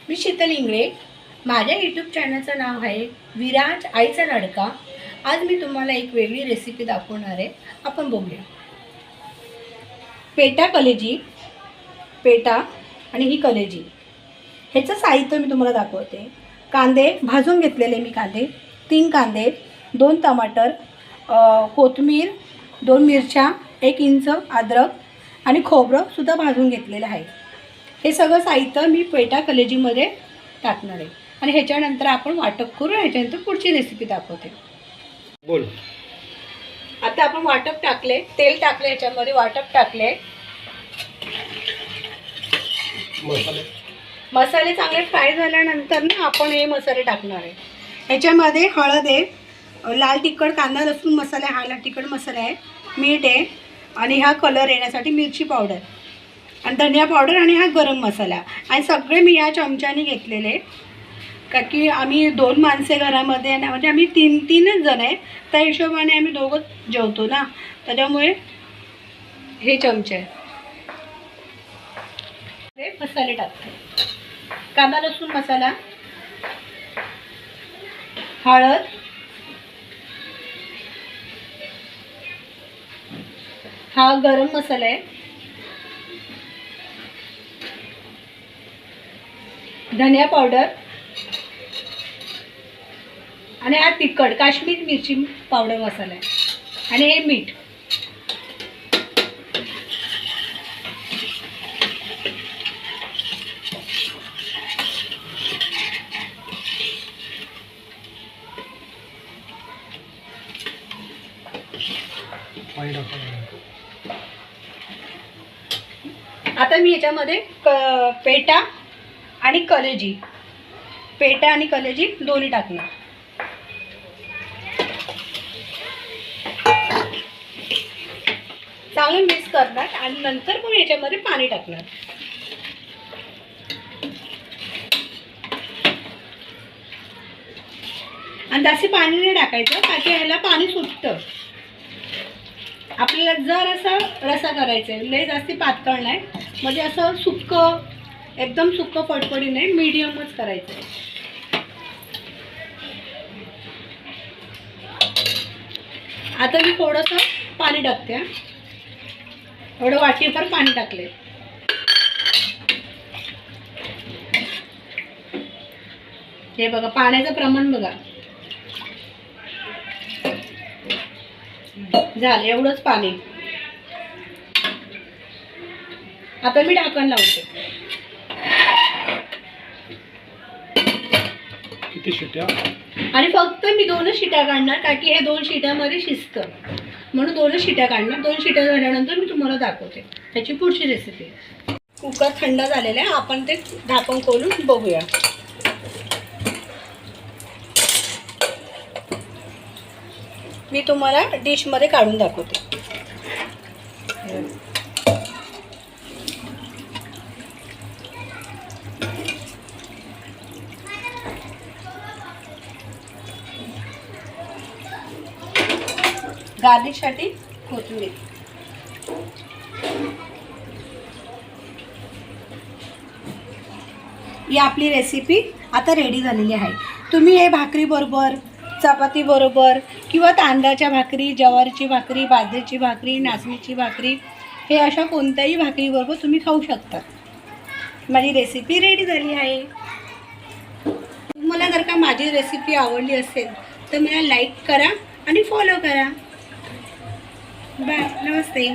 मी शीतल इंगळे. माझ्या यूट्यूब चॅनलचं नाव आहे विराज आईचा लाडका. आज मी तुम्हाला एक वेगळी रेसिपी दाखवणार आहे. आपण बघूया. पेटा कलेजी, पेटा आणि ही कलेजी, ह्याचं साहित्य मी तुम्हाला दाखवते. कांदे भाजून घेतलेले मी कांदे, 3 कांदे, 2 टमाटर, कोथिंबीर, 2 मिरच्या, 1 इंच अद्रक आणि खोबरंसुद्धा भाजून घेतलेलं आहे. हे सगळं साहित्य मी पेटा कलेजीमध्ये टाकणार आहे आणि ह्याच्यानंतर आपण वाटप करू. ह्याच्यानंतर पुढची रेसिपी दाखवते. बोल. आता आपण वाटप टाकले, तेल टाकले, ह्याच्यामध्ये वाटप टाकले. मसाले चांगले फ्राय झाल्यानंतर ना आपण हे मसाले टाकणार आहे. ह्याच्यामध्ये हळद आहे, लाल तिखट, कांदा लसूण मसाला, हा लाल तिखट मसाला आहे, मीठ आहे आणि हा कलर येण्यासाठी मिरची पावडर आणि धनिया पावडर आणि हा गरम मसाला. आणि सगळे मी या चमच्याने घेतलेले, का की आम्ही 2 माणसे घरामध्ये ना, म्हणजे आम्ही 3-3च जण आहे. त्या हिशोबाने आम्ही दोघंच जेवतो ना, त्याच्यामुळे हे चमचे हे मसाले टाकते. कांदा लसूण मसाला, हळद, हा गरम मसाला आहे, धनिया पावडर आणि हा तिखट काश्मीर मिरची पावडर मसाला आहे आणि हे मीठ. आता मी याच्यामध्ये पेटा आणि कलेजी, पेटा आणि कलेजी दोन्ही टाकणार. चांगलं मिक्स करणार आणि नंतर मग याच्यामध्ये पाणी टाकणार. आणि जास्त पाणी नाही टाकायचं, ताकी ह्याला पाणी सुटतं. आपल्याला जर असा रसा करायचा आहे, लय जास्त पातळ नाही, म्हणजे असं सुक्कं, एकदम सुक्कं फडफडी नाही, मीडियमच करायचं आहे. आता मी थोडंसं पाणी टाकते. थोडं वाटीभर पाणी टाकले. हे बघा, पाण्याचं प्रमाण बघा, झालं एवढंच पाणी. आता मी ढाकण लावते. किती शिट्या? आणि फक्त मी 2च शिट्या काढणार, कारण की हे 2 शिट्यामध्ये शिजतं, म्हणून 2च शिट्या काढणार. 2 शिट्या झाल्यानंतर मी तुम्हाला दाखवते त्याची पुढची रेसिपी. कुकर थंड झालेला आहे, आपण ते झाकण खोलून बघूया. मी तुम्हाला डिशमध्ये काढून दाखवते. गार्निशसाठी कोथिंबीर. ही आपली रेसिपी आता रेडी झालेली आहे. तुम्ही हे भाकरीबरोबर, चपाती बरोबर किंवा तांदळाच्या भाकरी, ज्वारीची भाकरी, बाजरीची भाकरी, नाचणीची भाकरी, हे अशा कोणत्याही भाकरीबरोबर तुम्ही खाऊ शकता. माझी रेसिपी रेडी झाली आहे. तुम्हाला जर का माझी रेसिपी आवडली असेल तर मला लाईक करा आणि फॉलो करा. बाय, नमस्ते.